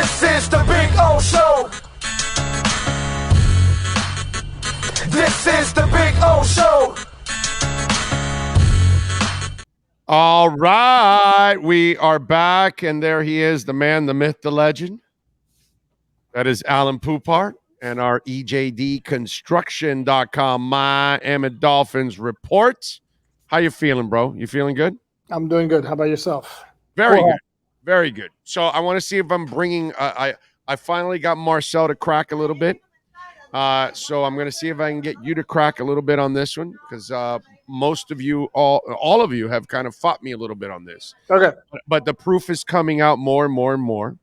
This is the Big O Show. This is the Big O Show. All right, we are back, and there he is, the man, the myth, the legend. That is Alain Poupart and our EJDconstruction.com Miami Dolphins report. How you feeling, bro? You feeling good? I'm doing good. How about yourself? Very good. Very good. So I want to see if I'm bringing I finally got Marcel to crack a little bit. So I'm going to see if I can get you to crack a little bit on this one, because most of you, all of you, have kind of fought me a little bit on this. Okay. But the proof is coming out more and more and more,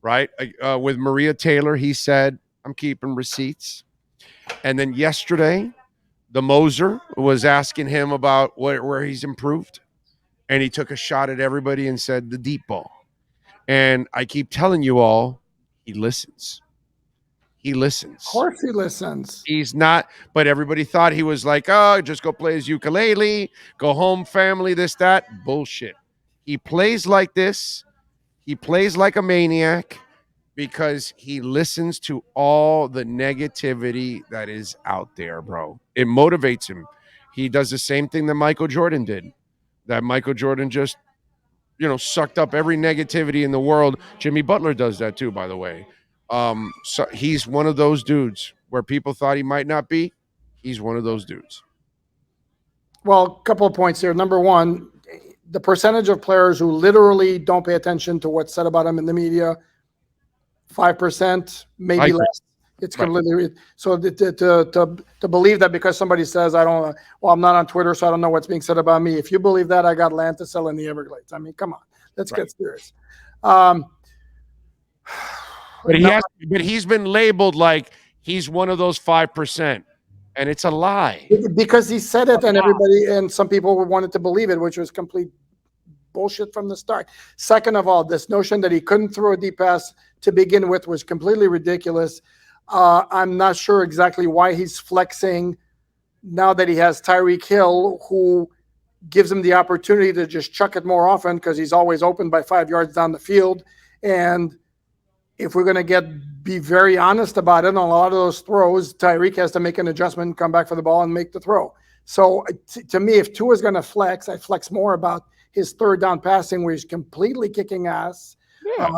right? With Maria Taylor, he said, I'm keeping receipts. And then yesterday, the Moser was asking him about where he's improved. And he took a shot at everybody and said the deep ball. And I keep telling you all, he listens. He listens. Of course he listens. He's not, but everybody thought he was like, oh, just go play his ukulele, go home, family, this, that. Bullshit. He plays like this. He plays like a maniac because he listens to all the negativity that is out there, bro. It motivates him. He does the same thing that Michael Jordan did. That Michael Jordan just, sucked up every negativity in the world. Jimmy Butler does that too, by the way. So he's one of those dudes where people thought he might not be. He's one of those dudes. Well, a couple of points here. Number one, the percentage of players who literally don't pay attention to what's said about them in the media, 5%, maybe less. It's completely so to believe that because somebody says I'm not on Twitter, so I don't know what's being said about me. If you believe that, I got land to sell in the Everglades. I mean, come on, let's get serious. But he's been labeled like he's one of those 5%, and it's a lie. Because he said it, and some people wanted to believe it, which was complete bullshit from the start. Second of all, this notion that he couldn't throw a deep pass to begin with was completely ridiculous. I'm not sure exactly why he's flexing now that he has Tyreek Hill, who gives him the opportunity to just chuck it more often because he's always open by 5 yards down the field. And if we're going to be very honest about it, on a lot of those throws, Tyreek has to make an adjustment, come back for the ball, and make the throw. So to me, if Tua is going to flex, I flex more about his third down passing where he's completely kicking ass. Yeah.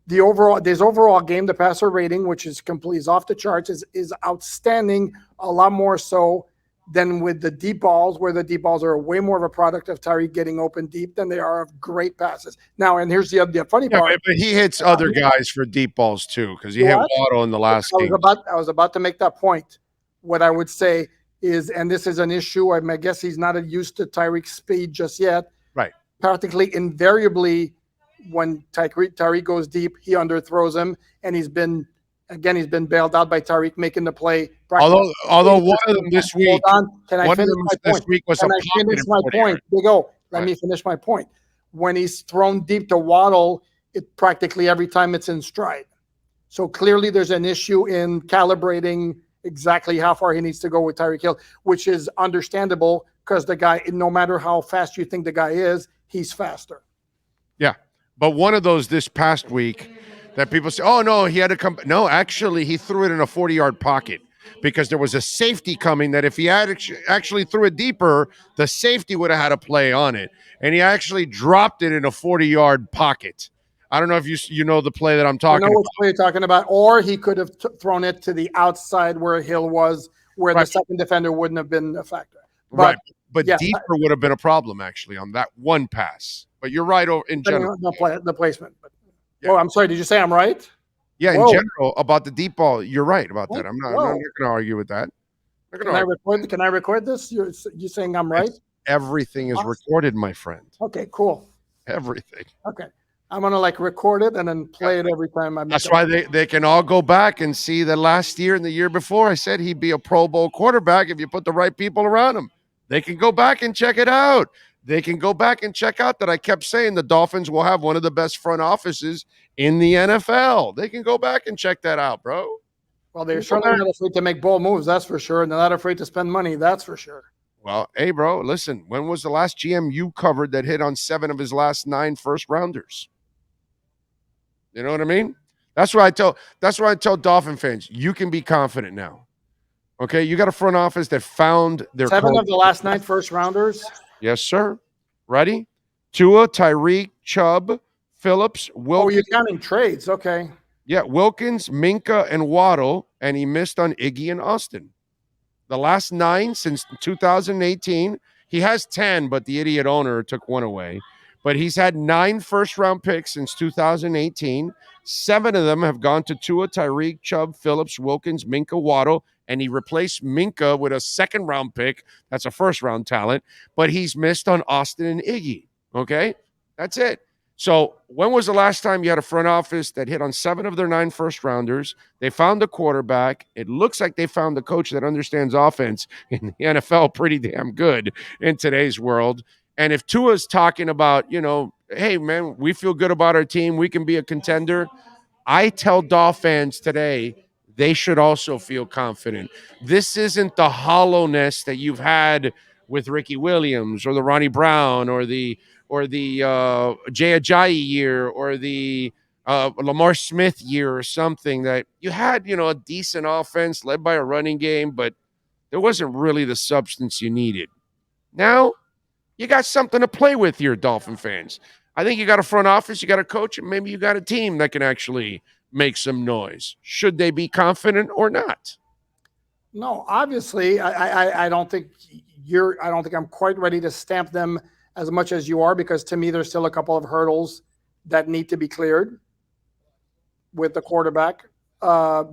His overall game, the passer rating, which is off the charts, is outstanding, a lot more so than with the deep balls, where the deep balls are way more of a product of Tyreek getting open deep than they are of great passes. Now, and here's the funny part. But he hits other guys for deep balls too, because he hit Waddle in the last game. I was about to make that point. What I would say is, and this is an issue, I guess he's not used to Tyreek's speed just yet. Right. Practically invariably, when Tyreek goes deep, he underthrows him, and he's been bailed out by Tyreek making the play. Although one of them this week, hold on, can I finish my point? This week was can I finish my point? Big O, let me finish my point. When he's thrown deep to Waddle, it practically every time it's in stride. So clearly, there's an issue in calibrating exactly how far he needs to go with Tyreek Hill, which is understandable because the guy, no matter how fast you think the guy is, he's faster. Yeah. But one of those this past week that people say, oh, no, he had to come. No, actually, he threw it in a 40-yard pocket because there was a safety coming that if he had actually threw it deeper, the safety would have had a play on it. And he actually dropped it in a 40-yard pocket. I don't know if you know the play that I'm talking about. I know what play you're talking about. Or he could have thrown it to the outside where Hill was, where the second defender wouldn't have been a factor. But deeper would have been a problem, actually, on that one pass. But you're right in general. The placement. But, Oh, I'm sorry. Did you say I'm right? Yeah, in general, about the deep ball, you're right about that. I'm not going to argue with that. Can I record this? You're saying I'm right? Everything is recorded, my friend. Okay, cool. Everything. Okay. I'm going to record it and then play it every time I make That's why they can all go back and see that last year and the year before, I said he'd be a Pro Bowl quarterback if you put the right people around him. They can go back and check it out. They can go back and check out that I kept saying the Dolphins will have one of the best front offices in the NFL. They can go back and check that out, bro. Well, they're certainly not afraid to make bold moves, that's for sure. And they're not afraid to spend money, that's for sure. Well, hey, bro, listen. When was the last GM you covered that hit on 7 of his last 9 first-rounders? You know what I mean? That's what I tell. That's what I tell Dolphin fans. You can be confident now. Okay, you got a front office that found their 7 culture. of the last 9 first rounders. Yes, sir. Ready? Tua, Tyreek, Chubb, Phillips, Oh, you're Wilkins. counting trades. Okay. Yeah, Wilkins, Minka, and Waddle, and he missed on Iggy and Austin. The last 9 since 2018. He has 10, but the idiot owner took one away. But he's had 9 first-round picks since 2018. 7 of them have gone to Tua, Tyreek, Chubb, Phillips, Wilkins, Minka, Waddle, and he replaced Minka with a second-round pick. That's a first-round talent, but he's missed on Austin and Iggy. Okay, that's it. So when was the last time you had a front office that hit on 7 of their 9 first rounders? They found the quarterback. It looks like they found the coach that understands offense in the NFL pretty damn good in today's world. And if Tua's talking about, hey, man, we feel good about our team, we can be a contender. I tell Dolphins fans today they should also feel confident. This isn't the hollowness that you've had with Ricky Williams or the Ronnie Brown or the Jay Ajayi year or the Lamar Smith year or something that you had, a decent offense led by a running game, but there wasn't really the substance you needed. Now you got something to play with here, Dolphin fans. I think you got a front office, you got a coach, and maybe you got a team that can actually make some noise. Should they be confident or not? No, obviously, I don't think I don't think I'm quite ready to stamp them as much as you are, because to me, there's still a couple of hurdles that need to be cleared with the quarterback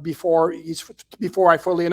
before I fully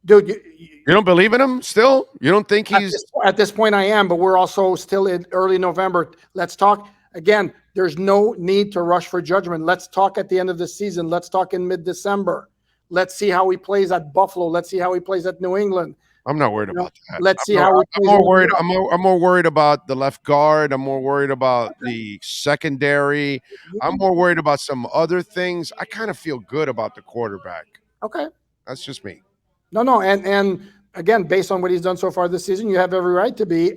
Dude, you don't believe in him still? You don't think he's at this point? I am, but we're also still in early November. Let's talk again. There's no need to rush for judgment. Let's talk at the end of the season. Let's talk in mid-December. Let's see how he plays at Buffalo. Let's see how he plays at New England. I'm not worried about that. Let's see how he plays. I'm more worried about the left guard. I'm more worried about the secondary. I'm more worried about some other things. I kind of feel good about the quarterback. Okay. That's just me. No, and again, based on what he's done so far this season, you have every right to be.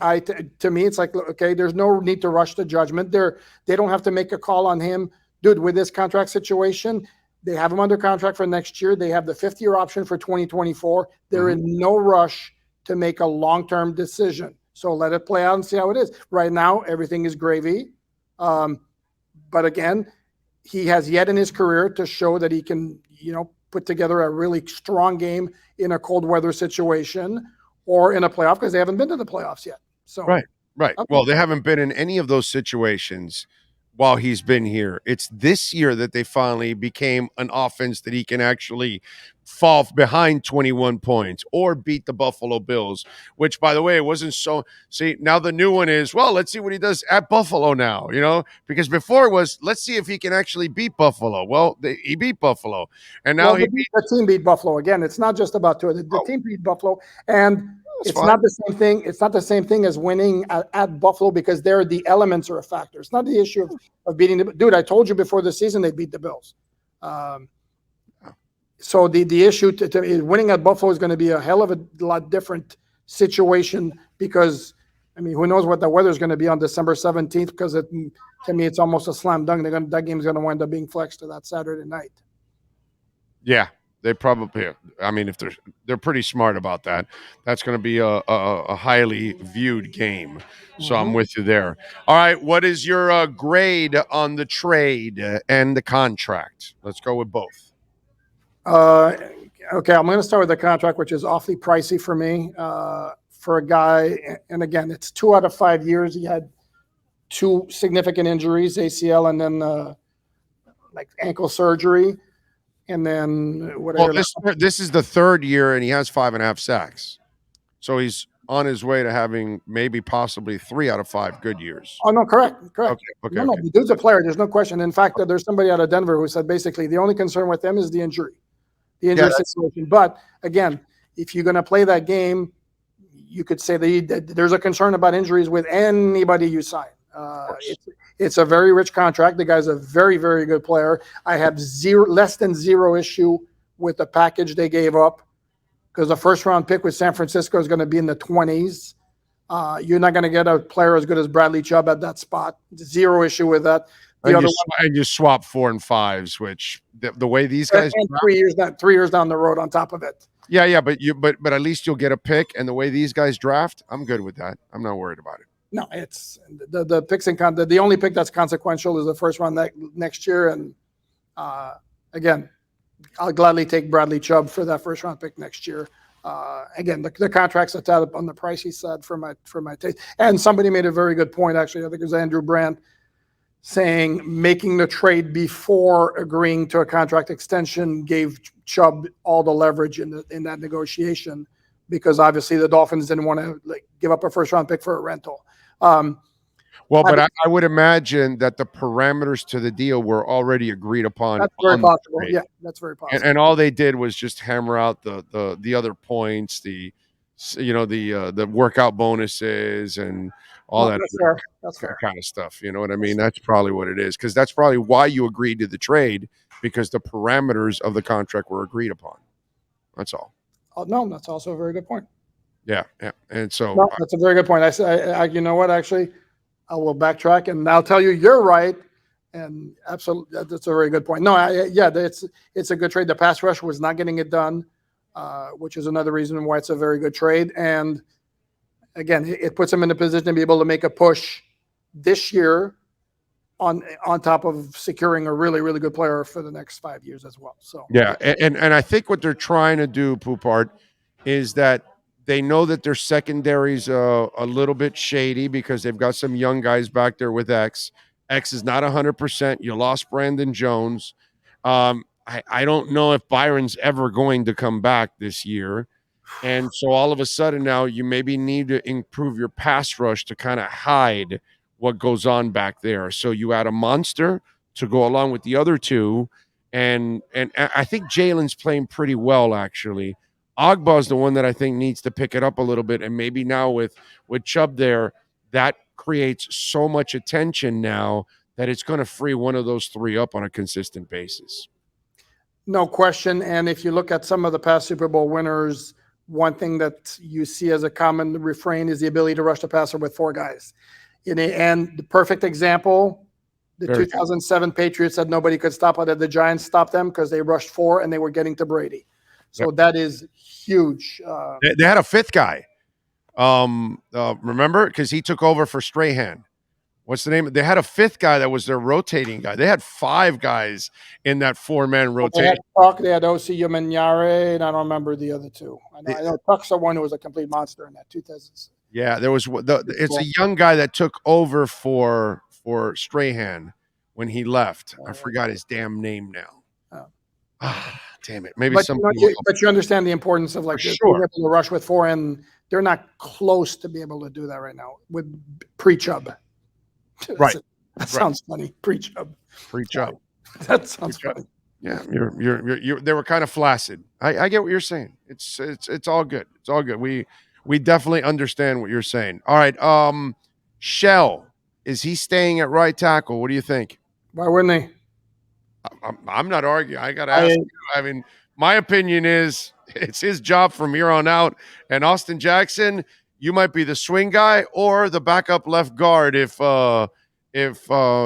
To me, it's like, okay, there's no need to rush to judgment. They don't have to make a call on him, dude. With this contract situation, they have him under contract for next year. They have the 5th-year option for 2024. They're in no rush to make a long-term decision. So let it play out and see how it is. Right now, everything is gravy. But again, he has yet in his career to show that he can, put together a really strong game in a cold weather situation or in a playoff, because they haven't been to the playoffs yet. So Right. okay. Well, they haven't been in any of those situations while he's been here. It's this year that they finally became an offense that he can actually fall behind 21 points or beat the Buffalo Bills, which, by the way, it wasn't so. See, now the new one is, well, let's see what he does at Buffalo now, because before it was, let's see if he can actually beat Buffalo. Well, he beat Buffalo. And now the team beat Buffalo. Again, it's not just about Tua. The team beat Buffalo. And it's fine. Not the same thing. It's not the same thing as winning at Buffalo, because there the elements are a factor. It's not the issue of beating the dude. I told you before the season they beat the Bills. So the issue to winning at Buffalo is going to be a hell of a lot different situation, because who knows what the weather is going to be on December 17th? Because to me, it's almost a slam dunk. That game is going to wind up being flexed to that Saturday night. Yeah. They probably, if they're pretty smart about that. That's going to be a highly viewed game. So I'm with you there. All right, what is your grade on the trade and the contract? Let's go with both. Okay, I'm going to start with the contract, which is awfully pricey for me for a guy. And again, it's 2 out of 5 years. He had 2 significant injuries, ACL and then ankle surgery. And then whatever. Well, this is the 3rd year, and he has 5.5 sacks. So he's on his way to having maybe possibly 3 out of 5 good years. Oh, no, correct. Okay. No, the dude's a player. There's no question. In fact, there's somebody out of Denver who said basically the only concern with them is the injury situation. But again, if you're going to play that game, you could say that there's a concern about injuries with anybody you sign. It's a very rich contract. The guy's a very, very good player. I have less than zero issue with the package they gave up, because the first-round pick with San Francisco is going to be in the 20s. You're not going to get a player as good as Bradley Chubb at that spot. Zero issue with that. The other and you swap 4 and 5s, which the way these one, guys and 3 years down the road on top of it. yeah, but at least you'll get a pick, and the way these guys draft, I'm good with that. I'm not worried about it. No, it's the picks and the only pick that's consequential is the first round next year, and again, I'll gladly take Bradley Chubb for that first round pick next year. Again, the contract's a tad on the pricey side for my taste. And somebody made a very good point, actually. I think it was Andrew Brandt saying making the trade before agreeing to a contract extension gave Chubb all the leverage in that negotiation, because obviously the Dolphins didn't want to give up a first round pick for a rental. Well, but I would imagine that the parameters to the deal were already agreed upon. That's very possible. Yeah, that's very possible. And all they did was just hammer out the other points, the workout bonuses and all that. That's fair. Kind of stuff. You know what I mean? That's probably what it is, because that's probably why you agreed to the trade, because the parameters of the contract were agreed upon. That's all. Oh, no, that's also a very good point. Yeah. And so that's a very good point. I you know what? Actually, I will backtrack and I'll tell you you're right. And absolutely, that's a very good point. No, it's a good trade. The pass rush was not getting it done, which is another reason why it's a very good trade. And again, it puts them in a position to be able to make a push this year on top of securing a really, really good player for the next 5 years as well. So yeah, and I think what they're trying to do, Poupart, is that they know that their secondary's a little bit shady because they've got some young guys back there with X. X is not 100%. You lost Brandon Jones. I don't know if Byron's ever going to come back this year. And so all of a sudden now you maybe need to improve your pass rush to kind of hide what goes on back there. So you add a monster to go along with the other two. And I think Jalen's playing pretty well, actually. Ogbah's the one that I think needs to pick it up a little bit. And maybe now with Chubb there, that creates so much attention now that it's going to free one of those three up on a consistent basis. No question. And if you look at some of the past Super Bowl winners, one thing that you see as a common refrain is the ability to rush the passer with four guys. And the perfect example, the 2007 Patriots said nobody could stop it. The Giants stopped them because they rushed four and they were getting to Brady. So that is huge. They had a fifth guy. Remember? Because he took over for Strahan. What's the name? They had a fifth guy that was their rotating guy. They had five guys in that four-man rotation. They had O.C. Yumanyare, and I don't remember the other two. I know Tuck's the one who was a complete monster in that 2000s. Yeah, there was. It's a young guy that took over for Strahan when he left. I forgot his damn name now. Damn it. Maybe but you understand the importance of being able to rush with four, and they're not close to be able to do that right now with pre-Chubb. Right. That sounds funny. Pre-Chubb. That sounds funny. Yeah, they were kind of flaccid. I get what you're saying. It's all good. It's all good. We definitely understand what you're saying. All right. Shell, is he staying at right tackle? What do you think? Why wouldn't he? I'm not arguing. I got to ask you. I mean, my opinion is it's his job from here on out. And Austin Jackson, you might be the swing guy or the backup left guard if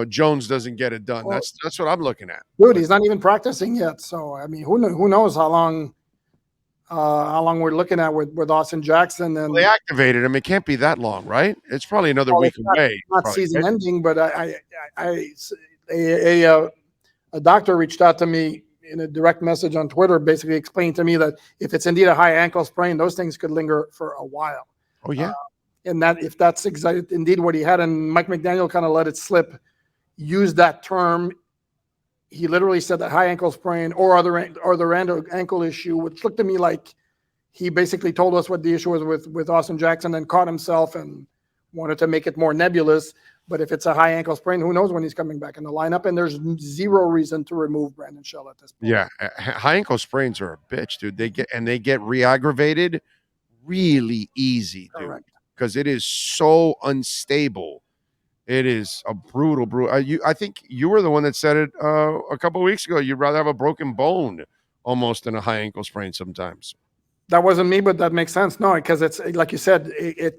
Jones doesn't get it done. That's what I'm looking at. Dude, he's not even practicing yet. So I mean, who knows how long we're looking at with Austin Jackson. And they activated him. It can't be that long, right? It's probably another week away. Not season ending, but a doctor reached out to me in a direct message on Twitter, basically explained to me that if it's indeed a high ankle sprain, those things could linger for a while. Oh yeah. And that if that's indeed what he had, and Mike McDaniel kind of let it slip, used that term. He literally said that high ankle sprain or the ankle issue, which looked to me like he basically told us what the issue was with Austin Jackson and caught himself and wanted to make it more nebulous. But if it's a high ankle sprain, who knows when he's coming back in the lineup? And there's zero reason to remove Brandon Shell at this point. Yeah, high ankle sprains are a bitch, dude. They get re-aggravated really easy, dude, because it is so unstable. It is a brutal. I think you were the one that said it a couple of weeks ago. You'd rather have a broken bone almost than a high ankle sprain sometimes. That wasn't me, but that makes sense. No, because it's like you said,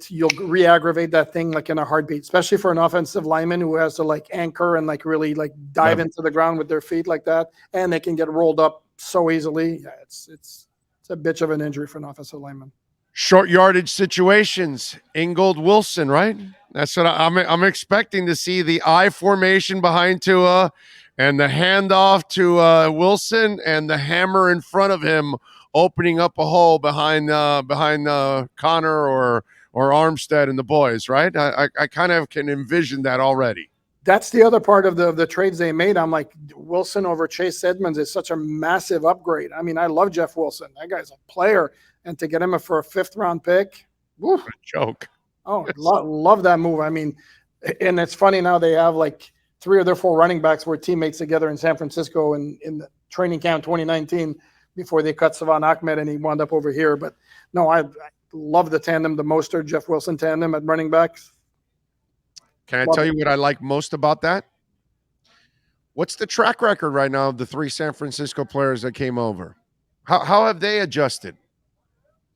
you'll re-aggravate that thing like in a heartbeat, especially for an offensive lineman who has to like anchor and like really like dive into the ground with their feet like that, and they can get rolled up so easily. Yeah, it's a bitch of an injury for an offensive lineman. Short yardage situations. Ingold Wilson, right? That's what I'm expecting to see, the I formation behind Tua and the handoff to Wilson and the hammer in front of him opening up a hole behind Connor or Armstead and the boys, right? I kind of can envision that already. That's the other part of the trades they made. I'm like, Wilson over Chase Edmonds is such a massive upgrade. I mean, I love Jeff Wilson. That guy's a player. And to get him for a 5th-round pick, woo. Joke. Oh, love that move. I mean, and it's funny now they have like 3 of their 4 running backs were teammates together in San Francisco in the training camp 2019 before they cut Savon Ahmed and he wound up over here. But no, I love the tandem, the Mostert, Jeff Wilson tandem at running backs. Can I tell you what I like most about that? What's the track record right now of the 3 San Francisco players that came over? How have they adjusted?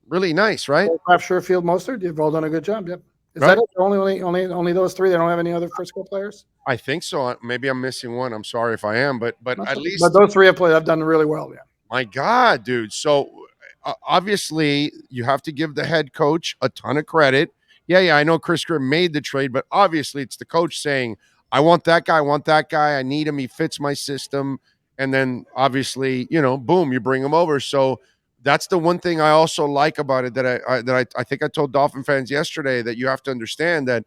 Really nice, right? Sherfield, Mostert, you've all done a good job. Yep. Is that it? Only those 3? They don't have any other Frisco players? I think so. Maybe I'm missing one. I'm sorry if I am, but at least. But those 3 have done really well. Yeah. My God, dude. So obviously you have to give the head coach a ton of credit. Yeah. I know Chris Grimm made the trade, but obviously it's the coach saying, I want that guy. I need him. He fits my system. And then obviously, boom, you bring him over. So that's the one thing I also like about it that I think I told Dolphin fans yesterday, that you have to understand that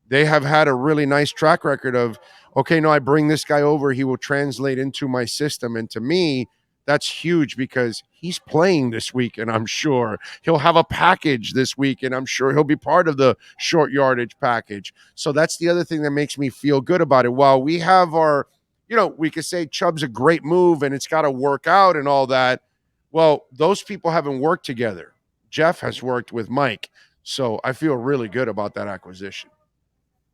they have had a really nice track record of, okay, no, I bring this guy over, he will translate into my system. And to me, that's huge because he's playing this week, and I'm sure he'll have a package this week, and I'm sure he'll be part of the short yardage package. So that's the other thing that makes me feel good about it. While we have our, we could say Chubb's a great move and it's got to work out and all that. Well, those people haven't worked together. Jeff has worked with Mike. So I feel really good about that acquisition.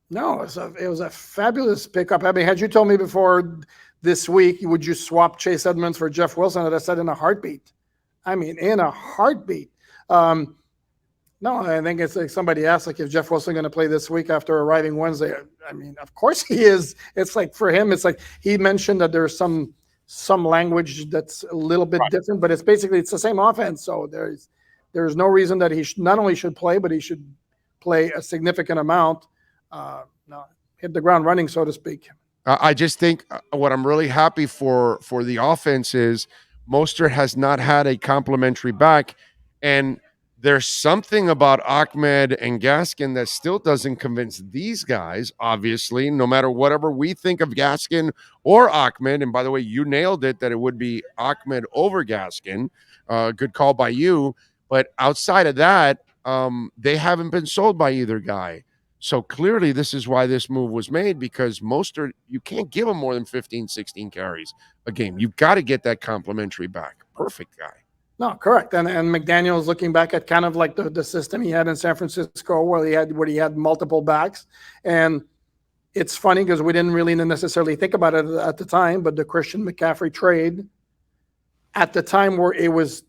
No, it was a fabulous pickup. I mean, had you told me before this week, would you swap Chase Edmonds for Jeff Wilson? I'd have said in a heartbeat. I mean, in a heartbeat. No, I think it's like somebody asked, like, if Jeff Wilson going to play this week after arriving Wednesday? I mean, of course he is. It's like for him, it's like he mentioned that there's some language that's a little bit different, but it's the same offense. So there's no reason that he not only should play, but he should play a significant amount. Hit the ground running, so to speak. I just think what I'm really happy for the offense is Mostert has not had a complimentary back, and there's something about Ahmed and Gaskin that still doesn't convince these guys, obviously, no matter whatever we think of Gaskin or Ahmed. And by the way, you nailed it that it would be Ahmed over Gaskin. Good call by you. But outside of that, they haven't been sold by either guy. So clearly this is why this move was made, because Mostert, you can't give him more than 15, 16 carries a game. You've got to get that complimentary back. Perfect guy. No, correct. And McDaniel's looking back at kind of like the system he had in San Francisco where he had multiple backs. And it's funny because we didn't really necessarily think about it at the time, but the Christian McCaffrey trade at the time where it was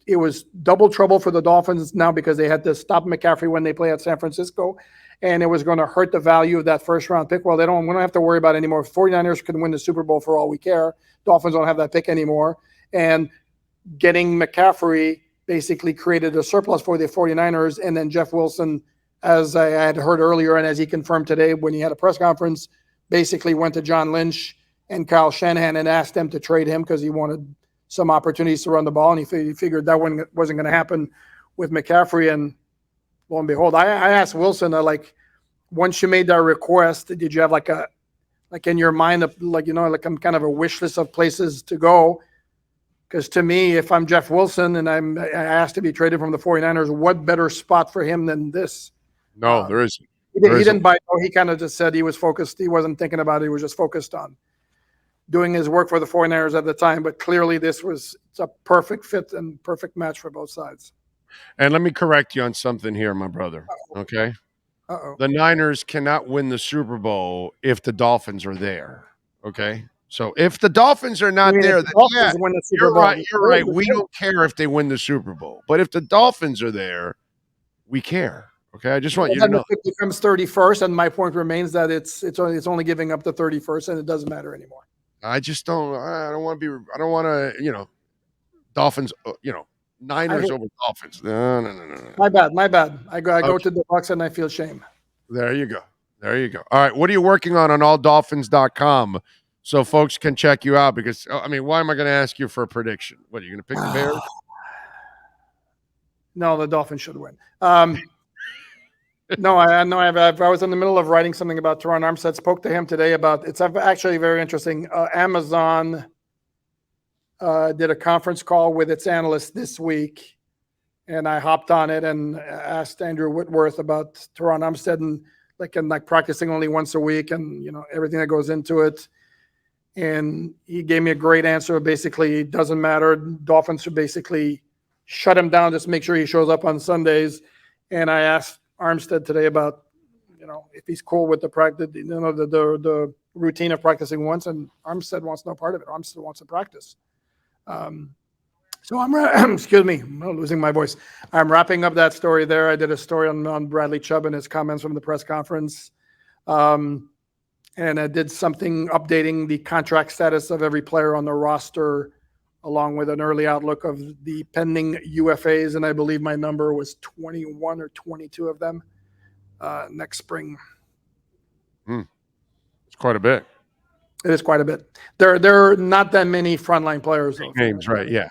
double trouble for the Dolphins now because they had to stop McCaffrey when they play at San Francisco. And it was going to hurt the value of that first-round pick. Well, we don't have to worry about it anymore. 49ers can win the Super Bowl for all we care. Dolphins don't have that pick anymore. And getting McCaffrey basically created a surplus for the 49ers. And then Jeff Wilson, as I had heard earlier and as he confirmed today when he had a press conference, basically went to John Lynch and Kyle Shanahan and asked them to trade him because he wanted some opportunities to run the ball. And he figured that wasn't going to happen with McCaffrey. And lo and behold, I asked Wilson, once you made that request, did you have like in your mind, like I'm kind of a wish list of places to go? Because to me, if I'm Jeff Wilson and I asked to be traded from the 49ers, what better spot for him than this? No, there isn't. He didn't bite. He kind of just said he was focused. He wasn't thinking about it. He was just focused on doing his work for the 49ers at the time. But clearly it's a perfect fit and perfect match for both sides. And let me correct you on something here, my brother. Okay? Uh-oh. The Niners cannot win the Super Bowl if the Dolphins are there. Okay? So if the Dolphins are not there, if then the Dolphins win the Super you're Bowl, right. You're right. We don't care if they win the Super Bowl, but if the Dolphins are there, we care. Okay, I just want you to then know. if it becomes 31st, and my point remains that it's only giving up the 31st, and it doesn't matter anymore. I just don't. I don't want to be. I don't want to. Dolphins. Niners over Dolphins. No. My bad. I go to the Bucs and I feel shame. There you go. All right. What are you working on alldolphins.com so folks can check you out? Because, why am I going to ask you for a prediction? What, are you going to pick the Bears? No, the Dolphins should win. No, I was in the middle of writing something about Teron Armstead. Spoke to him today about it's actually very interesting. Amazon did a conference call with its analysts this week, and I hopped on it and asked Andrew Whitworth about Teron Armstead and practicing only once a week and everything that goes into it. And he gave me a great answer. Basically, it doesn't matter. Dolphins should basically shut him down, just make sure he shows up on Sundays. And I asked Armstead today about if he's cool with the practice, the routine of practicing once, and Armstead wants no part of it. Armstead wants to practice. So I'm excuse me, I'm losing my voice. I'm wrapping up that story there. I did a story on Bradley Chubb and his comments from the press conference. And I did something updating the contract status of every player on the roster, along with an early outlook of the pending UFAs. And I believe my number was 21 or 22 of them next spring. It's quite a bit. It is quite a bit. There are not that many frontline players. Names, right? Yeah.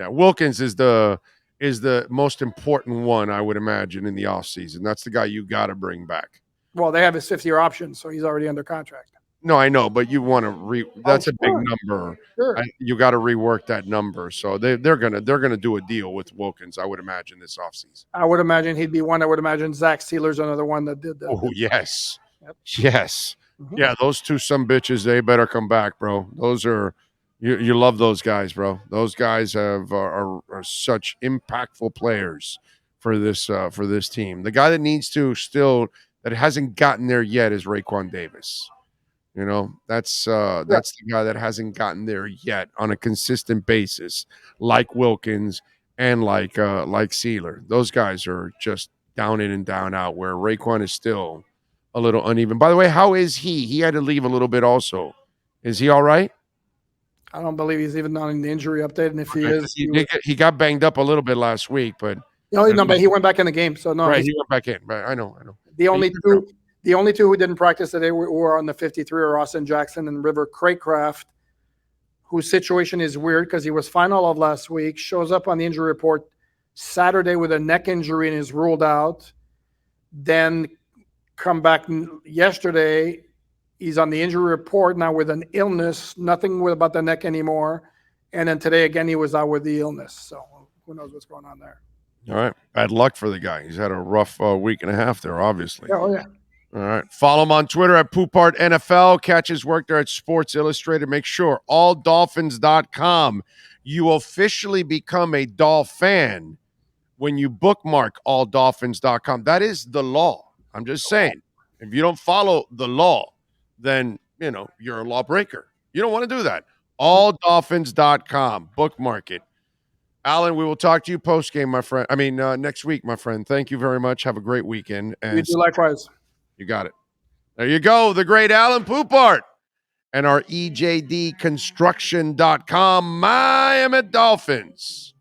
Wilkins is the most important one, I would imagine, in the offseason. That's the guy you got to bring back. Well, they have his 5th-year option, so he's already under contract. No, I know, but you want to that's a big number. Sure. You got to rework that number. So they're gonna do a deal with Wilkins, I would imagine, this offseason. I would imagine he'd be one. I would imagine Zach Sealer's another one that did that. Oh, yes. Yep. Yes. Mm-hmm. Yeah, those two some bitches, they better come back, bro. Those are you love those guys, bro. Those guys are such impactful players for this team. The guy that needs to still that hasn't gotten there yet is Raekwon Davis. That's the guy that hasn't gotten there yet on a consistent basis, like Wilkins and like Sealer. Those guys are just down in and down out, where Raekwon is still a little uneven. By the way, how is he? He had to leave a little bit also. Is he all right? I don't believe he's even on the injury update, and if he is, he got banged up a little bit last week, but but he went back in the game. So no, right, he went back in. But I know. The only two who didn't practice today were on the 53 are Austin Jackson and River Craycraft, whose situation is weird because he was fine all of last week. Shows up on the injury report Saturday with a neck injury and is ruled out. Then come back yesterday. He's on the injury report now with an illness, nothing about the neck anymore. And then today again, he was out with the illness. So who knows what's going on there. All right. Bad luck for the guy. He's had a rough week and a half there, obviously. Oh, yeah. All right. Follow him on Twitter at Poupart NFL. Catch his work there at Sports Illustrated. Make sure alldolphins.com. You officially become a Dolphin when you bookmark alldolphins.com. That is the law. I'm just saying. If you don't follow the law, then, you're a lawbreaker. You don't want to do that. Alldolphins.com. Bookmark it. Alain, we will talk to you post-game, my friend. Next week, my friend. Thank you very much. Have a great weekend. And you do likewise. You got it. There you go. The great Alain Poupart. And our EJDconstruction.com Miami Dolphins.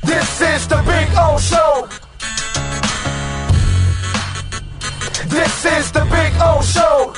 This is the Big O Show. This is the Big O Show.